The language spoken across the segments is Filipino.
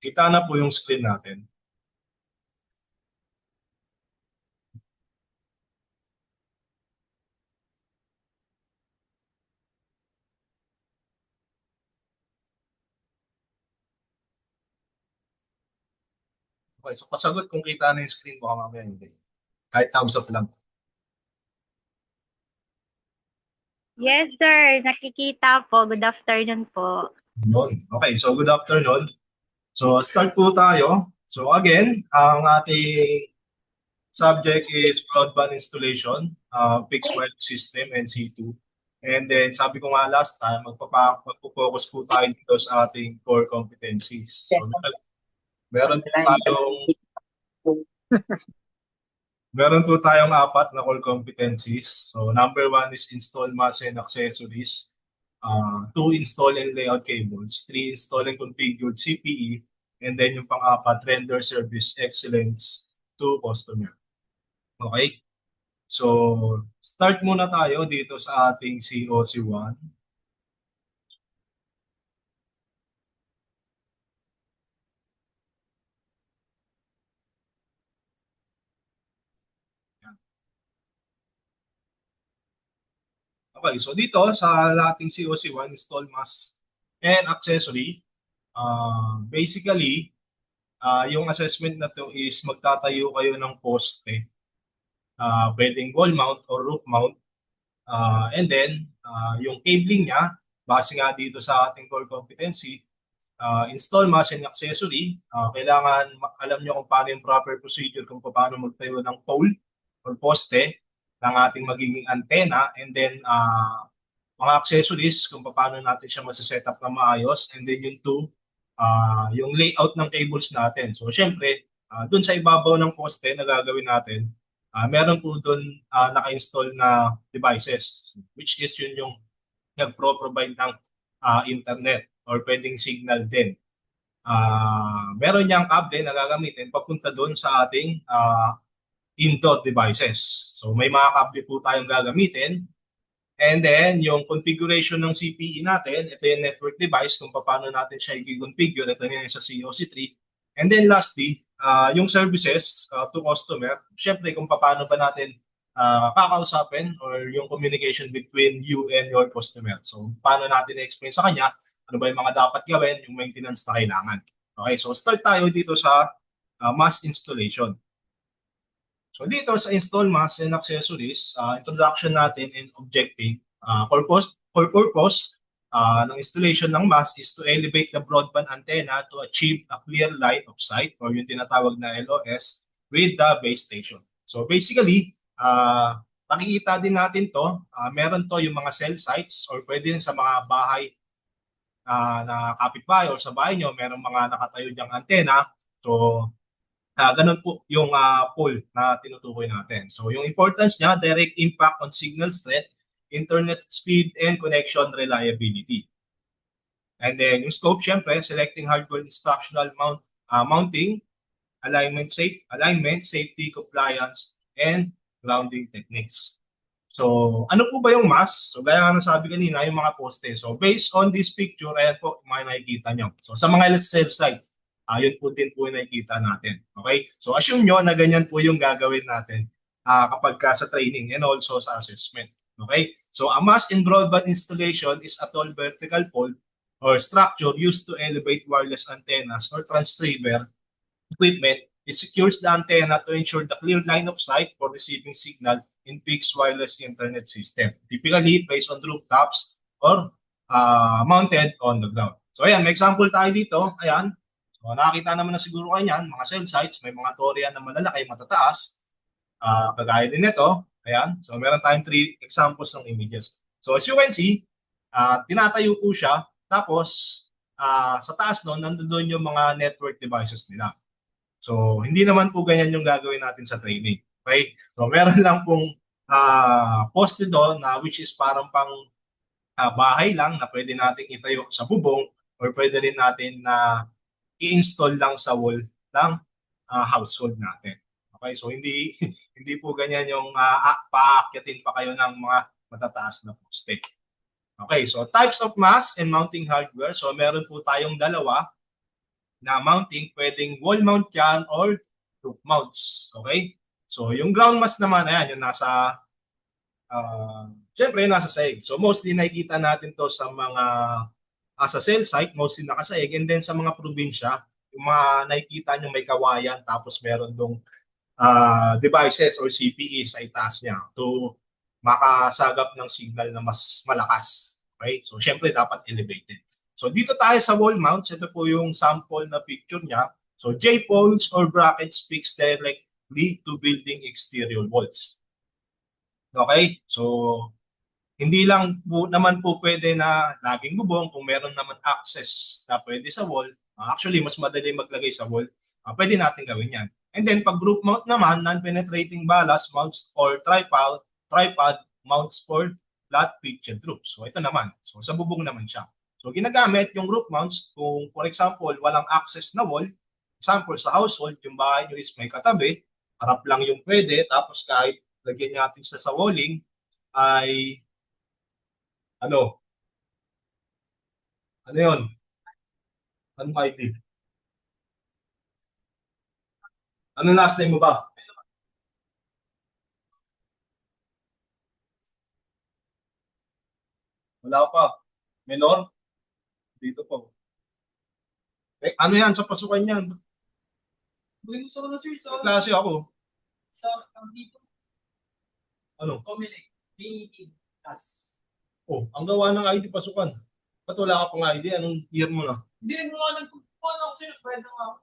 Kita na po yung screen natin. Okay, so pasagot kung kita na yung screen mo, mamaya hindi. Kahit thumbs up lang. Yes, sir. Nakikita po. Good afternoon po. Yun. Okay, so good afternoon. So start po tayo. So again, ang ating subject is broadband installation, fixed wireless system, NC2. And then sabi ko nga last time, magpo-focus po tayo dito sa ating core competencies. So meron po tayong meron po tayong apat na core competencies. So number 1 is install mass and accessories. 2, install and layout cables. 3, install and configure CPE. And then yung pang-apat, render service excellence to customer. Okay? So, start muna tayo dito sa ating COC1. Okay, so dito sa ating COC1, install mask and accessory. Basically, yung assessment na to is magtatayo kayo ng poste. Pwedeng wall mount or roof mount. And then, yung cabling niya, base nga dito sa ating core competency, install mask and accessory. Kailangan alam nyo kung paano yung proper procedure kung paano magtayo ng pole or poste ng ating magiging antenna, and then mga accessories kung paano natin siya masa-set up na maayos, and then yung two, yung layout ng cables natin. So syempre, dun sa ibabaw ng poste na gagawin natin, meron po dun naka-install na devices, which is yun yung nagpro-provide ng internet or pwedeng signal din. Meron niyang kable na gagamitin papunta doon sa ating indoor devices. So may mga kable po tayong gagamitin. And then yung configuration ng CPE natin, ito yung network device kung paano natin siya i-configure. Ito yung sa COC3. And then lastly, yung services to customer. Siyempre kung paano ba natin kakausapin or yung communication between you and your customer. So paano natin i-explain sa kanya ano ba yung mga dapat gawin, yung maintenance na kailangan. Okay, so start tayo dito sa mass installation. So dito sa install mass and accessories, introduction natin and objective. For purpose ng installation ng mass is to elevate the broadband antenna to achieve a clear line of sight or yung tinatawag na LOS with the base station. So basically, makikita din natin to, meron to yung mga cell sites or pwede rin sa mga bahay na kapitbahay or sa bahay nyo, merong mga nakatayo diyang antenna. So ganun po yung pole na tinutukoy natin. So yung importance niya, direct impact on signal strength, internet speed, and connection reliability. And then yung scope, syempre, selecting hardware instructional mounting, alignment, safety, compliance, and grounding techniques. So ano po ba yung mass? So gaya nga nasabi kanina, yung mga poste. So based on this picture, ayan po mga nakikita nyo. So sa mga cell sites, yun po din po yung nakikita natin. Okay? So assume nyo na ganyan po yung gagawin natin kapag sa training and also sa assessment. Okay? So a mass in broadband installation is a tall vertical pole or structure used to elevate wireless antennas or transceiver equipment. It secures the antenna to ensure the clear line of sight for receiving signal in fixed wireless internet system. Typically placed on rooftops or mounted on the ground. So ayan, may example tayo dito. Ayan. So, nakakita naman na siguro kayo yan, mga cell sites, may mga torre na malalaki, matataas. Kagaya din ito. Ayan. So, meron tayong 3 examples ng images. So, as you can see, tinatayo po siya. Tapos, sa taas nun, nandun yung mga network devices nila. So, hindi naman po ganyan yung gagawin natin sa training. Okay? So, meron lang pong poste doon na which is parang pang bahay lang na pwede natin itayo sa bubong or pwede rin natin na i-install lang sa wall ng household natin. Okay, so hindi hindi po ganyan yung paakyatin pa kayo ng mga matataas na poste. Okay, so types of mass and mounting hardware. So meron po tayong dalawa. na mounting, pwedeng wall mount yan or roof mounts. Okay? So, yung ground mass naman, ayan, yung nasa, syempre, nasa sahig. So, mostly nakikita natin to sa mga, sa cell site, mostly nakasahig. And then sa mga probinsya, yung mga nakikita nyo may kawayan, tapos meron dong devices or CPE sa itaas niya to makasagap ng signal na mas malakas. Okay? So, syempre, dapat elevated. So, dito tayo sa wall mounts. Ito po yung sample na picture niya. So, J-poles or brackets fixed directly to building exterior walls. Okay? So, hindi lang po, naman po pwede na laging bubong kung meron naman access na pwede sa wall. Actually, mas madali maglagay sa wall. Pwede natin gawin yan. And then, pag group mount naman, non-penetrating ballast mounts or tripod mounts for flat pitched roofs. So, ito naman. So, sa bubong naman siya. So, ginagamit yung roof mounts kung, for example, walang access na wall. Example, sa household, yung bahay nyo is may katabi, harap lang yung pwede, tapos kahit lagyan natin sa walling, ay ano? Ano yun? Anong ID? Anong last name mo ba? Wala pa. Menor? Dito po. Eh, ano yan sa pasukan yan? Gusto ko na sir sa Klase ako. dito. Ano? Comelec. May class. Oh, ang gawa ng ID pasukan. Ba't wala ka pang ID? Anong year mo na? Hindi rin mo nga nagpupuan ako sir. Pwede nga ako.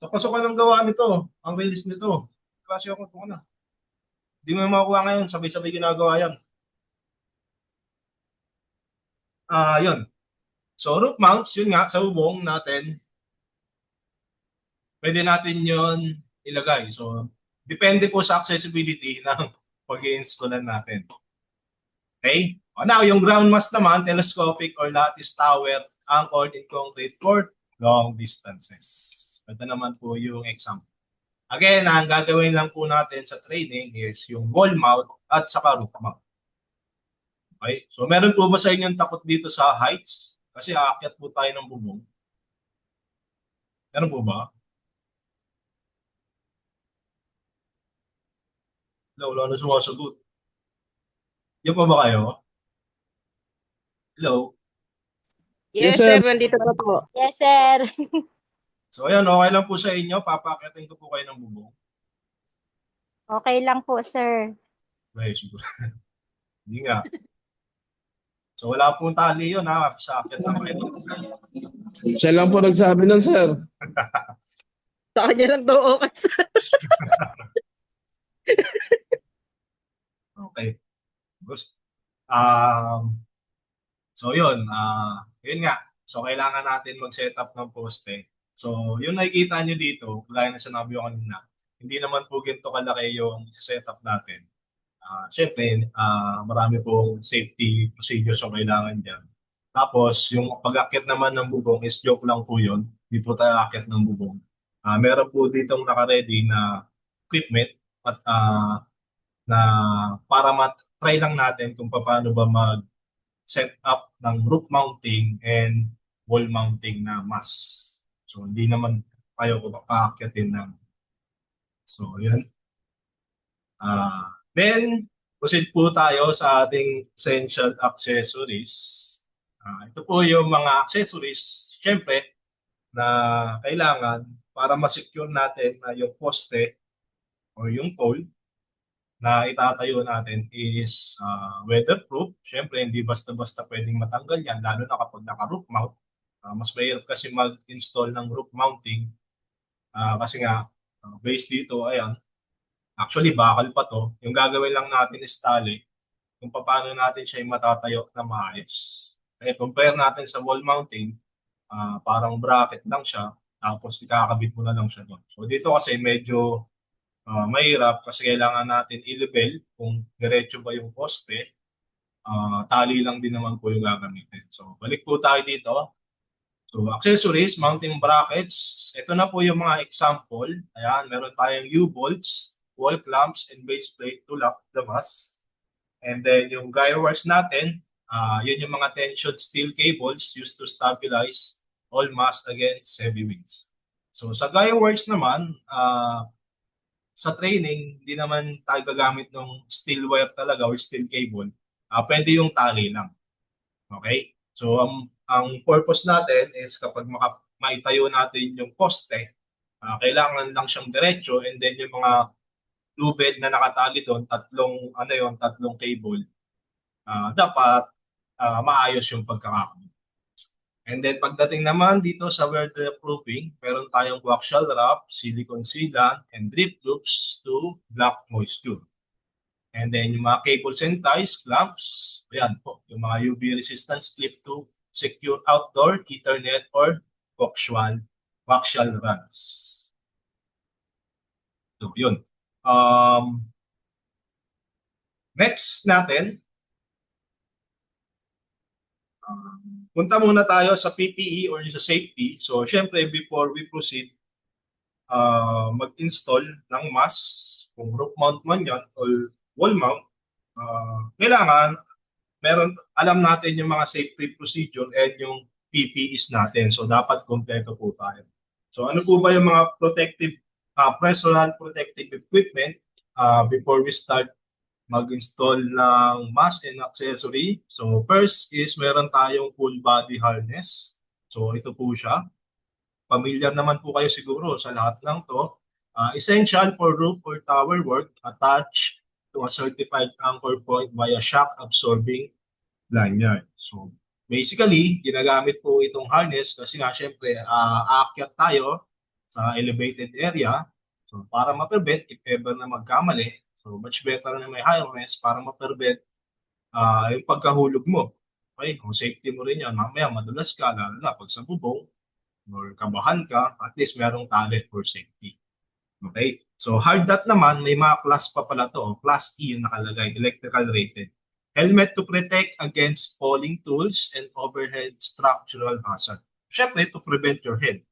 Sa pasukan ng gawa nito. Ang release nito. Klase ako ito na. Hindi mo makuha ngayon. Sabay-sabay ginagawa yan. Yun. So, roof mounts, yun nga, sa bubong natin, pwede natin yun ilagay. So, depende po sa accessibility ng pag-i-installan natin. Okay? Now, yung ground mass naman, telescopic or lattice tower, anchored in concrete for long distances. Ito naman po yung example. Again, ang gagawin lang po natin sa training is yung wall mount at saka roof mount. Okay? So, meron po ba sa inyong takot dito sa heights? Kasi aakyat po tayo ng bubong. Meron po ba? Wala na sumasagot. Yan pa ba kayo? Hello? Yes, sir. Nandito na po. Yes, sir. So, ayan, okay lang po sa inyo. Papakyatin ko po kayo ng bubong. Okay lang po, sir. Okay, siguro. Hindi nga. So, wala pong tali yun, ha? Sa akyat na kayo. Siya lang po nagsabi nun, sir. Sa kanya lang daw okay, sir. Okay. So, yun. Yun nga. So, kailangan natin mag-set up ng poste. So, yung nakikita nyo dito, gaya na sinabi ko kanina, hindi naman po ganito kalaki yung set up natin. Siyempre, marami pong safety procedures yung kailangan dyan. Tapos, yung pag-akit naman ng bubong is joke lang po yun. Hindi po tayo akit ng bubong. Meron po ditong naka-ready na equipment at na para try lang natin kung paano ba mag-set up ng roof mounting and wall mounting na mass. So, hindi naman kayo paakyatin ng. So, yun. Then, proceed po tayo sa ating essential accessories. Ito po yung mga accessories, syempre, na kailangan para ma-secure natin na yung poste or yung pole na itatayo natin is weatherproof. Syempre, hindi basta-basta pwedeng matanggal yan, lalo na kapag naka-roof mount. Mas mahirap kasi mag-install ng roof mounting kasi nga, based dito, ayan, actually, bakal pa to. Yung gagawin lang natin is tali kung paano natin siya matatayo na maayos. Kaya compare natin sa wall mounting, parang bracket lang siya, tapos ikakabit mo na lang siya doon. So dito kasi medyo mahirap kasi kailangan natin i-level kung diretso ba yung poste. Tali lang din naman po yung gagamitin. So balik po tayo dito. So, accessories, mounting brackets. Ito na po yung mga example. Ayan, meron tayong U-bolts, wall clamps, and base plate to lock the mass. And then yung guide wires natin, yun yung mga tension steel cables used to stabilize all mass against heavy winds. So sa gaya works naman, sa training, hindi naman tayo gagamit ng steel wire talaga or steel cable. Pwede yung tali lang. Okay? So ang purpose natin is kapag maitayo natin yung poste, kailangan lang siyang diretso, and then yung mga lubid na nakatali doon, tatlong cable, dapat maayos yung pagkakakamit. And then pagdating naman dito sa weatherproofing, meron tayong coaxial wrap, silicone sealant, and drip loops to block moisture. And then yung mga cables and ties, clamps, ayan po, yung mga UV resistance clip to secure outdoor, Ethernet, or coaxial runs. So yun. Next natin, punta muna tayo sa PPE or sa safety. So, syempre, before we proceed, mag-install ng mask, kung roof mount man yan or wall mount, kailangan alam natin yung mga safety procedure and yung PPEs natin. So, dapat kompleto po tayo. So, ano po ba yung mga personal protective equipment before we start mag-install ng mask and accessory? So first is meron tayong full body harness. So ito po siya. Familiar naman po kayo siguro sa lahat ng to. Essential for roof or tower work, attached to a certified anchor point via shock absorbing lanyard. So basically, ginagamit po itong harness kasi nga syempre aakyat tayo sa elevated area. So para ma-prevent if ever na magkamali, so much better na may harness para ma-prevent yung pagkahulog mo. Okay? Kung safety mo rin yan, mamaya madulas ka, lalo na pag sa bubong or kabahan ka, at least merong tali for safety. Okay? So hard hat naman, may mga class pa pala to. Class E yung nakalagay, electrical rated. Helmet to protect against falling tools and overhead structural hazard. Siyempre, to prevent your head.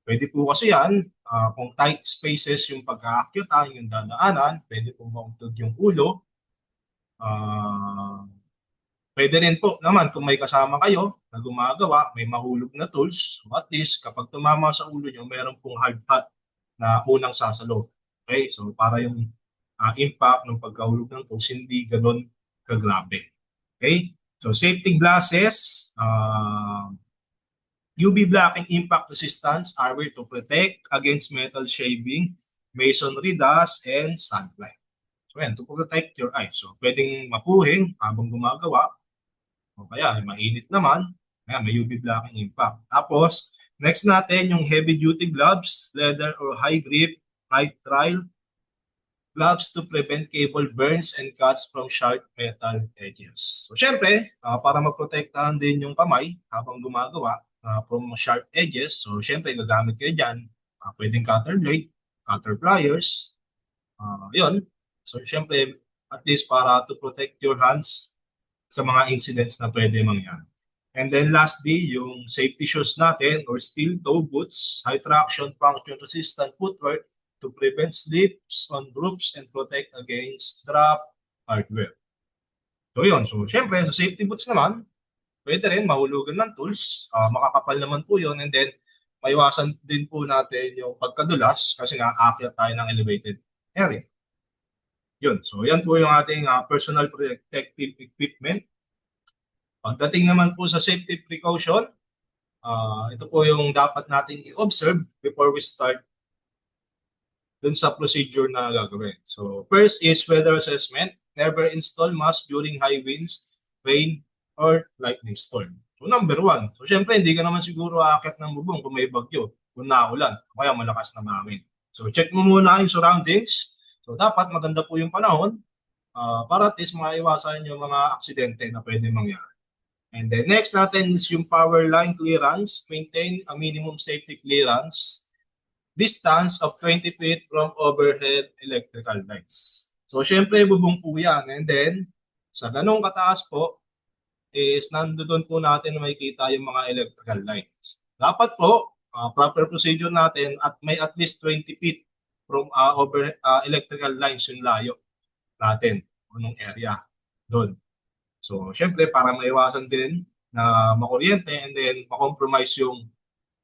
Pwede po kasi yan, kung tight spaces yung pagkakakyatan, yung dadaanan, pwede po mauntog yung ulo. Pwede rin po naman kung may kasama kayo na gumagawa, may mahulog na tools, so at least kapag tumama sa ulo nyo, meron pong hard hat na unang sasalo. Okay, so para yung impact ng pagkahulog ng tools, hindi ganun kagrabe. Okay, so safety glasses, UV blocking impact resistance are to protect against metal shaving, masonry dust, and sunlight. So yan, to protect your eyes. So pwedeng mapuhin habang gumagawa, o kaya mainit naman, kaya may UV blocking impact. Tapos, next natin yung heavy duty gloves, leather or high grip, nitrile gloves to prevent cable burns and cuts from sharp metal edges. So syempre, para maprotektahan din yung kamay habang gumagawa, from sharp edges. So, syempre, gagamit kayo dyan. Pwedeng cutter blade, cutter pliers. Yun. So, syempre, at least para to protect your hands sa mga incidents na pwede mangyari. And then lastly, yung safety shoes natin or steel toe boots, high traction, function resistant footwear to prevent slips on roofs and protect against drop hardware. So, yun. So, syempre, sa safety boots naman, pwede rin mahulugan ng tools, makakapal naman po yun, and then maiwasan din po natin yung pagkadulas kasi nga aakyat tayo ng elevated area. Yun, so yan po yung ating personal protective equipment. Pagdating naman po sa safety precaution, ito po yung dapat natin i-observe before we start dun sa procedure na gagawin. So first is weather assessment. Never install mask during high winds, rain, or lightning storm. So number one, so syempre hindi ka naman siguro aakyat ng bubong kung may bagyo, kung naulan, o kaya malakas na hangin. So check mo muna yung surroundings. So dapat maganda po yung panahon para at least maiwasan yung mga aksidente na pwede mangyari. And then next natin is yung power line clearance. Maintain a minimum safety clearance distance of 20 feet from overhead electrical lines. So syempre bubong po yan. And then sa ganong kataas po, is nandoon po natin na makikita yung mga electrical lines. Dapat po, proper procedure natin at may at least 20 feet from electrical lines yung layo natin, unong area doon. So, syempre, para maiwasan din na makuryente and then makompromise yung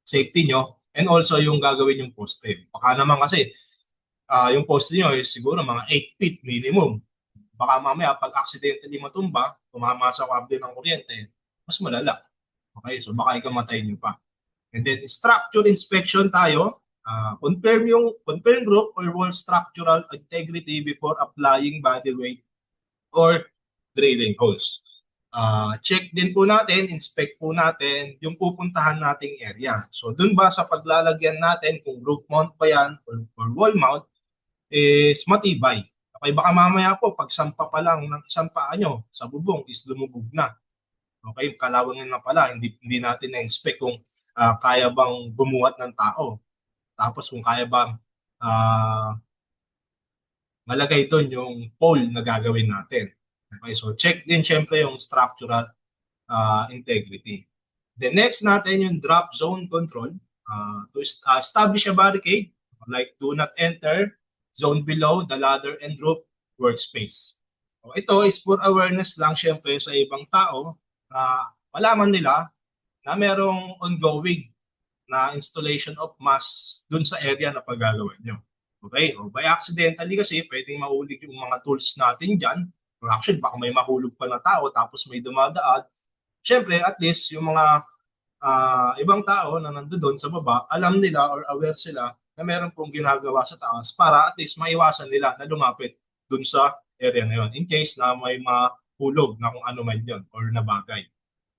safety nyo, and also yung gagawin yung poste. Baka naman kasi yung poste nyo is siguro mga 8 feet minimum. Baka mamaya pag accidentally matumba, tumama sa kable ng kuryente, mas malala. Okay, so baka ikamatay nyo pa. And then structure inspection tayo. Confirm group or wall structural integrity before applying body weight or drilling holes. Check din po natin, inspect po natin yung pupuntahan nating area. So dun ba sa paglalagyan natin, kung roof mount pa yan or wall mount, is matibay. Okay, baka mamaya po, pag sampa pa lang ng isang paa nyo sa bubong is lumubog na. Okay, kalawangin na pala, hindi natin na-inspect kung kaya bang bumuhat ng tao. Tapos kung kaya bang malagay doon yung pole na gagawin natin. Okay, so check din syempre yung structural integrity. The next natin yung drop zone control. To establish a barricade, like do not enter zone below the ladder and roof workspace. So, ito is for awareness lang syempre sa ibang tao na malaman nila na merong ongoing na installation of mask dun sa area na paggagawin nyo. Okay? O by accidentally kasi pwedeng mahulog yung mga tools natin dyan. Or actually, baka may mahulog pa na tao tapos may dumadaan. Siyempre, at least yung mga ibang tao na nandoon sa baba, alam nila or aware sila na meron pong ginagawa sa taas para at least maiwasan nila na lumapit dun sa area na yun in case na may mahulog na kung ano man yun or na bagay.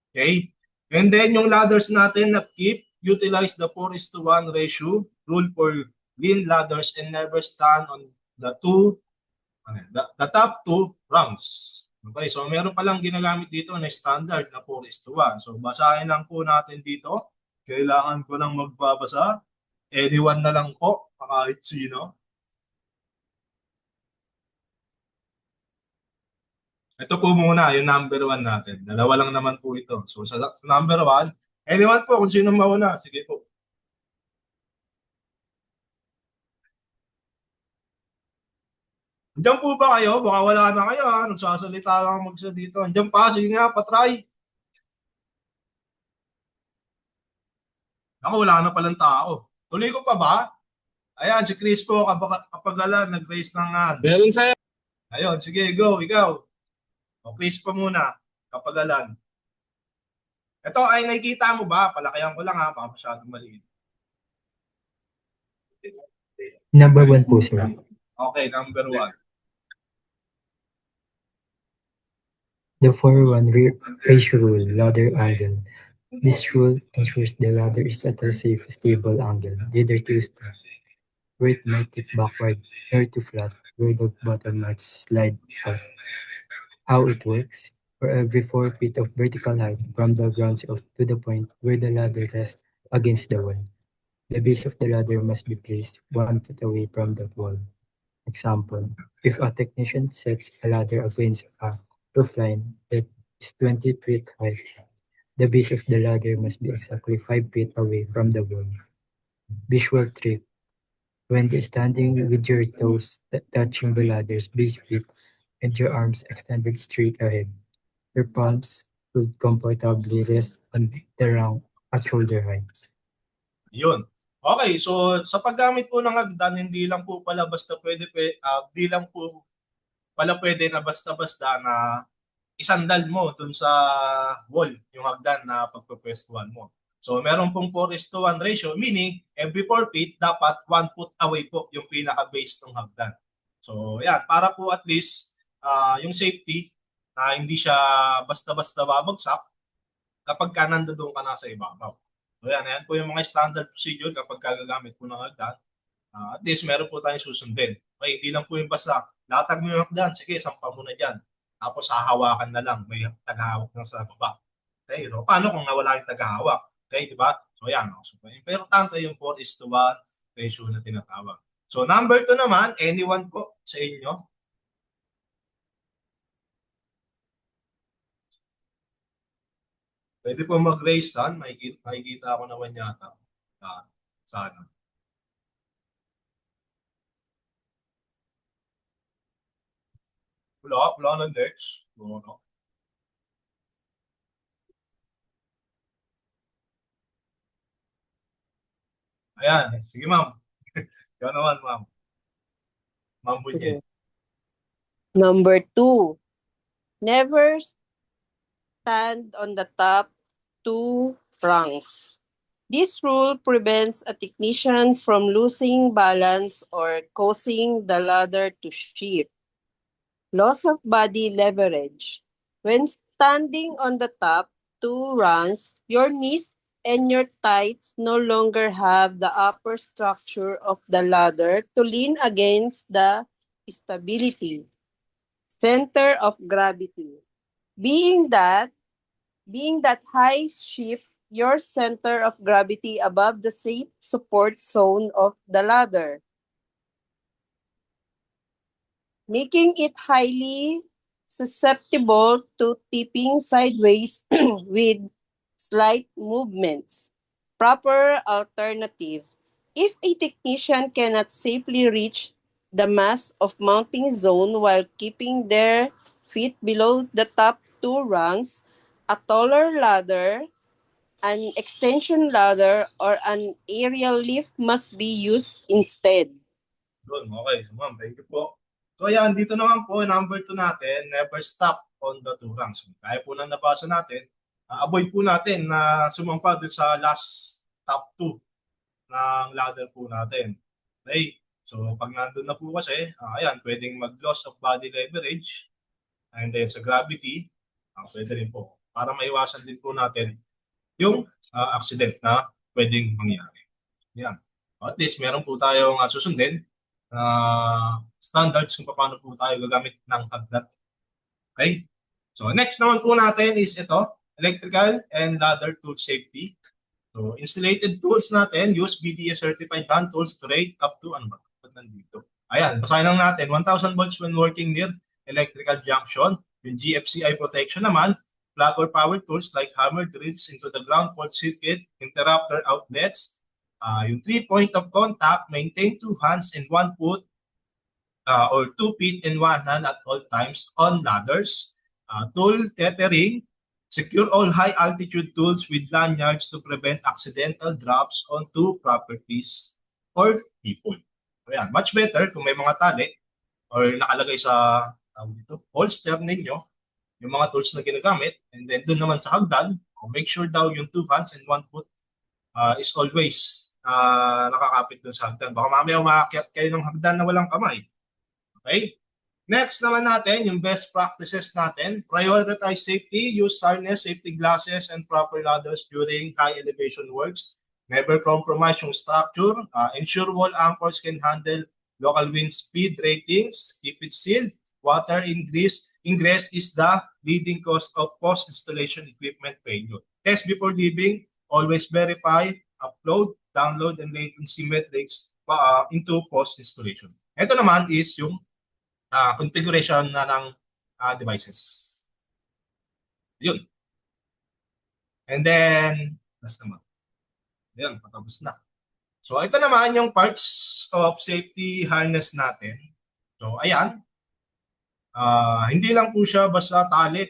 Okay? And then yung ladders natin na keep, utilize the 4:1 ratio rule for lean ladders and never stand on the top two rungs. Okay, so meron palang ginagamit dito na standard na 4:1. So basahin lang po natin dito. Kailangan ko lang magbabasa. Anyone na lang po, kahit sino. Ito po muna, yung number 1 natin. Dalawa lang naman po ito. So sa number 1, anyone po, kung sino mauna, sige po. Diyan po ba kayo? Baka wala na kayo ha. Nagsasalita lang magsa dito. Diyan pa, sige nga, patry. Ako, wala na palang tao. Tuloy ko pa ba? Ayan, si Chris po, kapagalan, nag-raise ng hand. Meron sir. Ayun, sige, go, ikaw. O, Chris pa muna, kapagalan. Ito ay nakikita mo ba? Palakayan ko lang ha, baka masyadong maliit. Number 1 po, sir. Okay, number 1. The 4:1 ratio rule, ladder angle. This rule ensures the ladder is at a safe, stable angle, neither too steep, where it might tip backward, nor too flat, where the bottom might slide out. How it works? For every 4 feet of vertical height from the ground to the point where the ladder rests against the wall, the base of the ladder must be placed 1 foot away from that wall. Example, if a technician sets a ladder against a roof line that is 20 feet high, the base of the ladder must be exactly 5 feet away from the wall. Visual trick. When standing with your toes touching the ladder's base feet and your arms extended straight ahead, your palms will comfortably rest on the rung at shoulder height. Yun. Okay, so sa paggamit po ng hagdan, hindi lang po pala basta pwede, hindi lang po pala pwede na basta-basta na isandal mo dun sa wall yung hagdan na pagpapwestuhan mo. So meron pong 4:1 ratio, meaning every 4 feet dapat 1 foot away po yung pinaka-base ng hagdan. So yan, para po at least yung safety na hindi siya basta-basta babagsak kapag ka nandoon ka na sa ibabaw. So yan po yung mga standard procedure kapag gagamit po ng hagdan. At least meron po tayong susundin. Okay, hindi lang po yung basta latag mo yung hagdan, sige, sampa mo na dyan. Tapos hahawakan na lang, may tagahawak na sa baba. Okay, so paano kung nawala yung tagahawak? Okay, di ba? So yan. So, pero tanto yung 4:1 ratio na tinatawag. So number 2 naman, anyone po sa inyo? Pwede po mag-raise hand, makikita ako naman yata. Sana. Wala na next. No. Ayan, sige ma'am. Ikaw naman ma'am. Ma'am Bunye. Number 2, never stand on the top 2 rungs. This rule prevents a technician from losing balance or causing the ladder to shift. Loss of body leverage. When standing on the top 2 rungs, your knees and your thighs no longer have the upper structure of the ladder to lean against the stability center of gravity. Being that high shift your center of gravity above the safe support zone of the ladder, making it highly susceptible to tipping sideways with slight movements. Proper alternative. If a technician cannot safely reach the mass of mounting zone while keeping their feet below the top 2 rungs, a taller ladder, an extension ladder, or an aerial lift must be used instead. Doon, okay. So, ma'am, thank you po. So, ayan, dito naman po, number 2 natin, never stop on the 2 rungs. Kaya po nang nabasa natin, avoid po natin na sumampa doon sa last top 2 ng ladder po natin. Okay? So, pag nandun na po kasi, ayan, pwedeng mag-loss of body leverage and then sa gravity, pwede rin po. Para maiwasan din po natin yung accident na pwedeng mangyari. Yan. At least, meron po tayong susundin standards kung paano po tayo gagamit ng hagdan. Okay? So, next naman po natin is ito, electrical and ladder tool safety. So, installated tools natin, use BDS certified hand tools to rate up to, ano ba? Ba't nandito? Ayan, basahin lang natin. 1,000 volts when working near electrical junction. Yung GFCI protection naman, flat or power tools like hammer drills into the ground fault circuit, interrupter outlets. Yung 3 point of contact, maintain 2 hands and 1 foot or 2 feet and 1 hand at all times on ladders. Tool tethering, secure all high-altitude tools with lanyards to prevent accidental drops onto properties or people. So, yan. Much better kung may mga tali or nakalagay sa holster ninyo yung mga tools na ginagamit, and then doon naman sa hagdan, make sure daw yung 2 hands and 1 foot is always nakakapit doon sa hagdan. Baka mamaya umakyat kayo ng hagdan na walang kamay. Okay? Next naman natin, yung best practices natin. Prioritize safety, use harness, safety glasses, and proper ladders during high elevation works. Never compromise yung structure. Ensure wall anchors can handle local wind speed ratings. Keep it sealed. Water ingress is the leading cause of post-installation equipment failure. Test before leaving. Always verify, upload, download, and latency metrics into post-installation. Ito naman is yung configuration na ng devices. Yun. And then, last naman. Yun, patapos na. So, ito naman yung parts of safety harness natin. So, ayan. Hindi lang po siya basta tali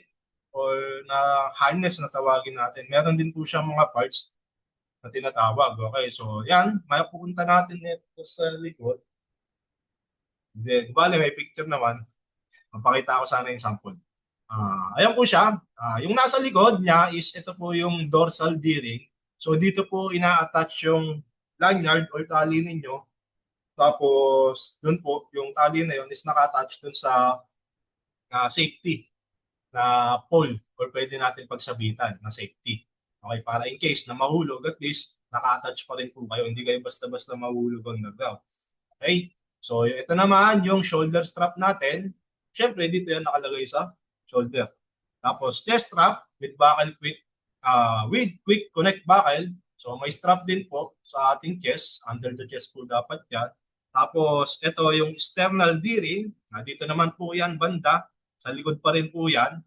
or na harness na tawagin natin. Meron din po siya mga parts na tinatawag. Okay, so yan, may pupunta natin ito sa likod. Then, bale, may picture naman. Mapakita ko sana yung sample. Ayan po siya. Yung nasa likod niya is ito po yung dorsal D-ring. So, dito po ina-attach yung lanyard or tali ninyo. Tapos, dun po, yung tali na yun is naka-attach dun sa safety na pole or pwede natin pagsabitan na safety. Okay, para in case na mahulog, at least naka-attach pa rin po kayo. Hindi kayo basta-basta mahulog on the ground. Okay? So, ito naman yung shoulder strap natin. Siyempre, dito yan nakalagay sa shoulder. Tapos, chest strap with buckle with quick connect buckle. So, may strap din po sa ating chest. Under the chest po dapat yan. Tapos, ito yung external D-ring. Dito naman po yan banda. Sa likod pa rin po yan.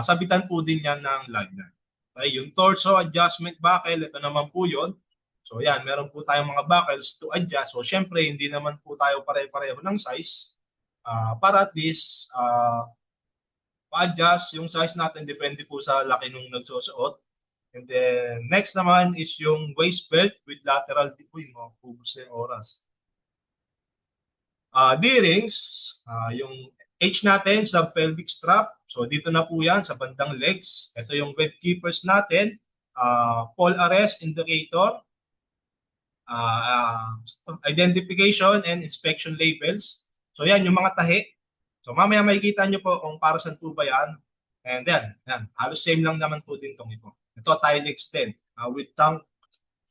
Sabitan po din yan ng lanyard. Okay, yung torso adjustment buckle, ito naman po yun. So yan, meron po tayong mga buckles to adjust. So syempre, hindi naman po tayo pare-pareho ng size. Para at least, ma-adjust yung size natin, depende po sa laki nung nagsusuot. And then next naman is yung waist belt with lateral uy, ubos na yung oras. D-rings, yung H natin sa pelvic strap. So dito na po yan sa bandang legs. Ito yung web keepers natin. Pole arrest indicator. Identification and inspection labels. So yan yung mga tahi. So mamaya makikita nyo po kung para saan po ba yan. And then, yan. Halos same lang naman po din itong ito. Ito tile extend with tongue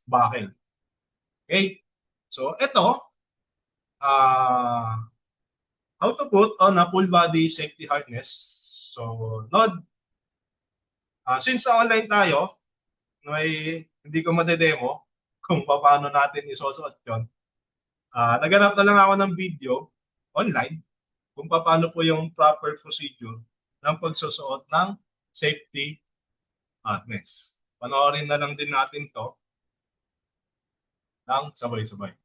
buckle. Okay? So ito, how to put on a full body safety harness. So, Nod, since online tayo, hindi ko madedemo kung paano natin isusuot yun. Naganap na lang ako ng video online kung paano po yung proper procedure ng pagsusuot ng safety harness. Panoorin na lang din natin to ng sabay-sabay.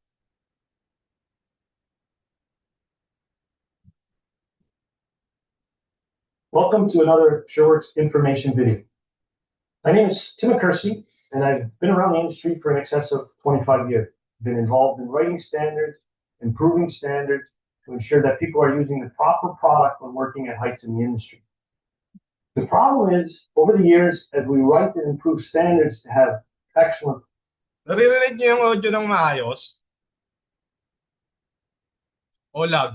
Welcome to another SureWorks information video. My name is Tim McCursey, and I've been around the industry for in excess of 25 years. Been involved in writing standards, improving standards to ensure that people are using the proper product when working at heights in the industry. The problem is, over the years, as we write and improve standards to have excellent. Naririnig niyo yung audio ng maayos? O lag?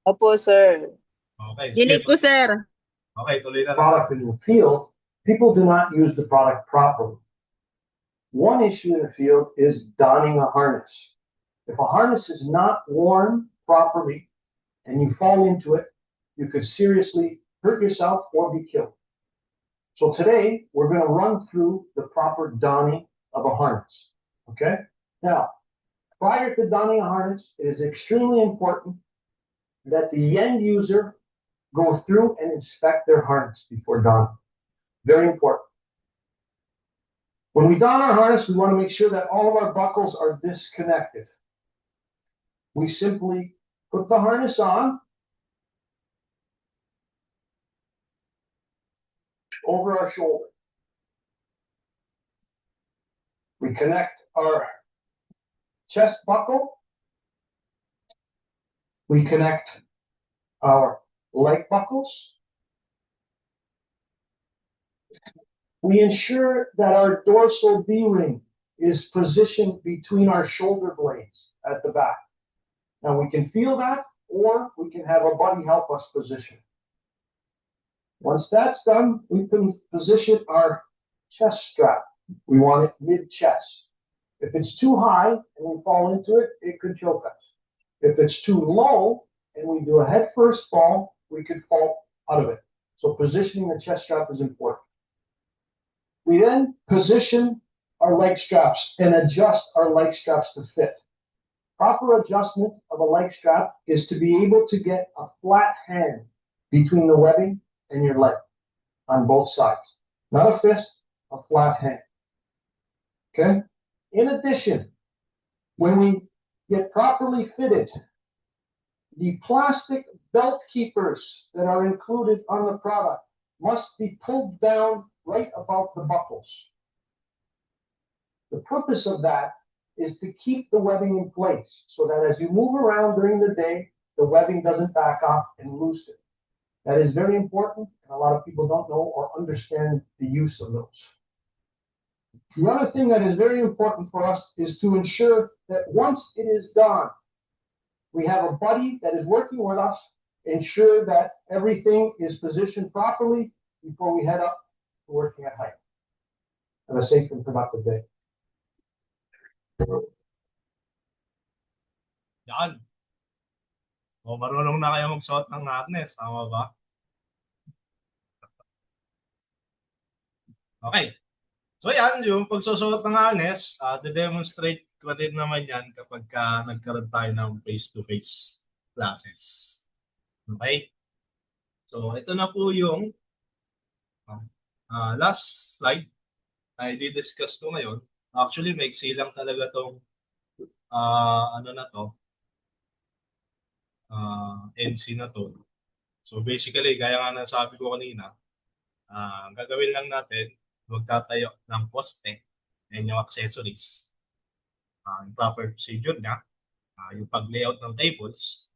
Opo, sir. Okay. Dinig ko, sir. Okay, tuloy na lang. Product in the field, people do not use the product properly. One issue in the field is donning a harness. If a harness is not worn properly and you fall into it, you could seriously hurt yourself or be killed. So today, we're going to run through the proper donning of a harness. Okay? Now, prior to donning a harness, it is extremely important that the end user go through and inspect their harness before donning. Very important. When we don our harness, we want to make sure that all of our buckles are disconnected. We simply put the harness on over our shoulder. We connect our chest buckle. We connect our leg buckles. We ensure that our dorsal D-ring is positioned between our shoulder blades at the back. Now we can feel that, or we can have a buddy help us position. Once that's done, we can position our chest strap. We want it mid-chest. If it's too high and we fall into it, it could choke us. If it's too low and we do a head-first fall, we could fall out of it. So positioning the chest strap is important. We then position our leg straps and adjust our leg straps to fit. Proper adjustment of a leg strap is to be able to get a flat hand between the webbing and your leg on both sides. Not a fist, a flat hand. Okay? In addition, when we get properly fitted, the plastic belt keepers that are included on the product must be pulled down right above the buckles. The purpose of that is to keep the webbing in place so that as you move around during the day, the webbing doesn't back off and loosen. That is very important, and a lot of people don't know or understand the use of those. The other thing that is very important for us is to ensure that once it is done, we have a buddy that is working with us, ensure that everything is positioned properly before we head up to working at height. Have a safe and productive day. Yan. O, marunong na kayo magsuot ng harness. Tama ba? Okay. So yan, yung pagsusuot ng harness, de-demonstrate ko din naman yan kapag nagkaroon tayo ng face-to-face classes. Okay? So ito na po yung last slide na i-discuss ko ngayon. Actually, maiksi lang talaga tong NC na to. So basically, gaya nga na sabi ko kanina, gagawin lang natin, magtatayo ng poste and yung accessories. Yung proper procedure niya, yung pag-layout ng tables.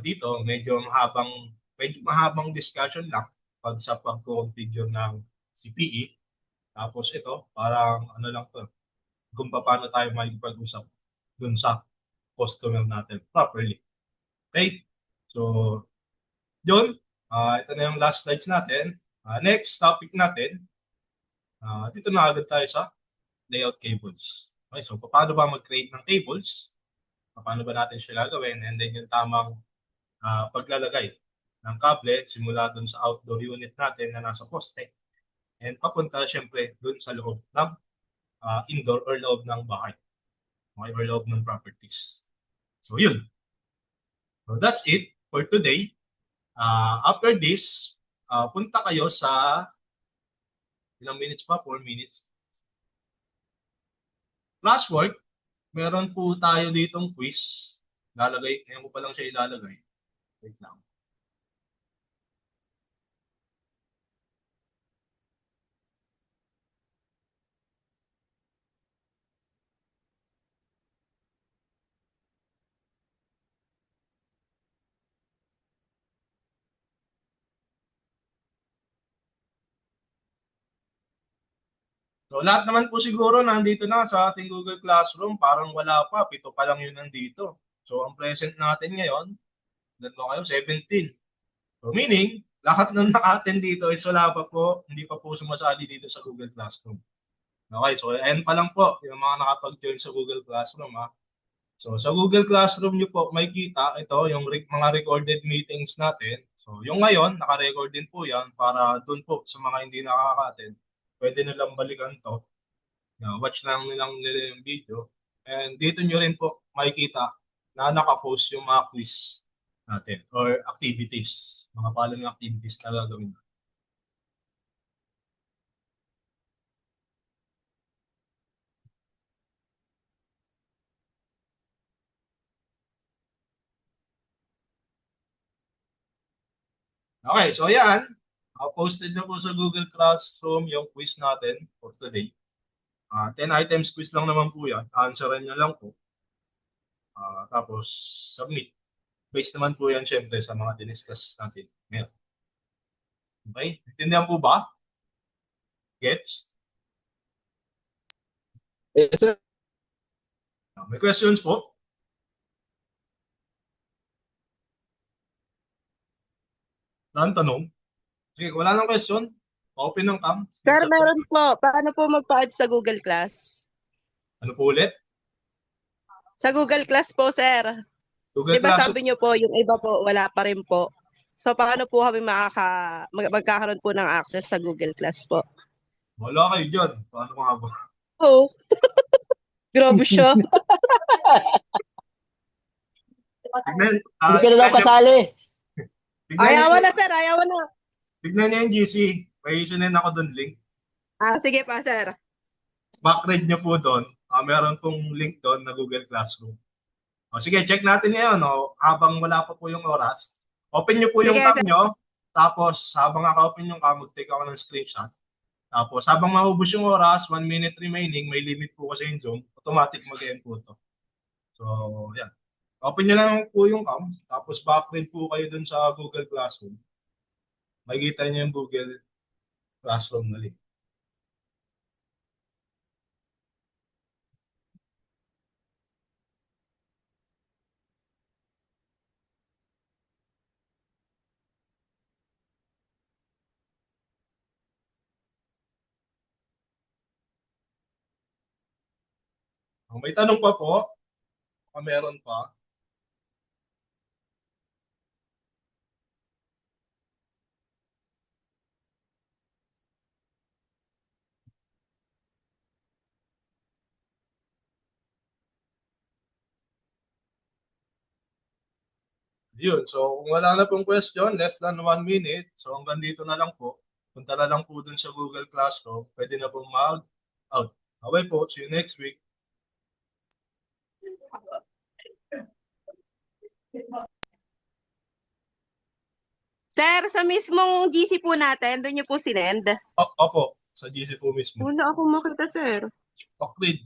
Dito, medyo mahabang discussion lang sa pag-configure ng CPE. Tapos ito, parang ano lang to, kung paano tayo makikipag-usap dun sa customer natin properly. Okay? So, yun. Ito na yung last slides natin. Next topic natin, dito na agad tayo sa layout cables. Okay, so paano ba mag-create ng cables? Paano ba natin siya gagawin? And then yung tamang paglalagay ng kable simula dun sa outdoor unit natin na nasa poste and papunta syempre dun sa loob ng indoor or loob ng bahay. Okay, or loob ng properties. So yun. So that's it for today. After this, punta kayo sa ilang minutes pa? 4 minutes. Classwork, meron po tayo ditong quiz. Ngayon ko pa lang siya ilalagay. Wait lang. So lahat naman po siguro nandito na sa ating Google Classroom. Parang wala pa. 7 pa lang yun nandito. So ang present natin ngayon, ilan po kayo? 17. So meaning, lahat ng naka-attend dito is wala pa po, hindi pa po sumasali dito sa Google Classroom. Okay, so ayan pa lang po yung mga nakapag-join sa Google Classroom. So sa Google Classroom nyo po makikita ito yung mga recorded meetings natin. So yung ngayon, naka-record din po yan para doon po sa mga hindi nakaka-attend. Pwede nilang balikan to. Watch lang nilang nila yung video. And dito nyo rin po makikita na nakapost yung mga quiz natin or activities. Mga following activities na gagawin. Okay, so yan. Posted na po sa Google Classroom yung quiz natin for today. 10 items quiz lang naman po yan. Answeran nyo lang po. Tapos submit. Based naman po yan syempre sa mga diniscuss natin ngayon. Okay? Intindihan po ba? Gets? Yes, sir. May questions po? Wala tanong? Sige, wala nang question? Open ng cam. Sir, meron po. Paano po magpa-add sa Google Class? Ano po ulit? Sa Google Class po, sir. Google Diba Classroom. sabi niyo po, yung iba po, wala pa rin po. So, paano po kami magkakaroon po ng access sa Google Class po? Wala kayo dyan. Paano nga ba? Oh. Grabe siya. Tignan, Hindi ka na daw kasali. Ayaw na, sir. Ayaw na. Tignan niyo yung GC. May isunin ako doon link. Sige pa, sir. Backread niyo po doon. Meron pong link doon na Google Classroom. Sige, check natin ngayon. Habang wala pa po yung oras. Open niyo po yung Sige, cam sir. niyo. Tapos, habang naka-open yung cam, mag-take ako ng screenshot. Tapos, habang maubos yung oras, 1 minute remaining, may limit po kasi yung Zoom, automatic mag-end po to. So, yan. Open nyo lang po yung cam. Tapos, backread po kayo dun sa Google Classroom. Makikita nyo yung Google Classroom na link. May tanong pa po? Meron pa? Yun. So, kung wala na pong question, less than 1 minute. So, hanggang dito na lang po. Punta na lang po dun sa Google Classroom. Pwede na pong mag-out. Okay po. See you next week. Sir, sa mismong GC po natin, doon niyo po sinend. Opo. Sa GC po mismo. Wala akong makita, sir. Octreed.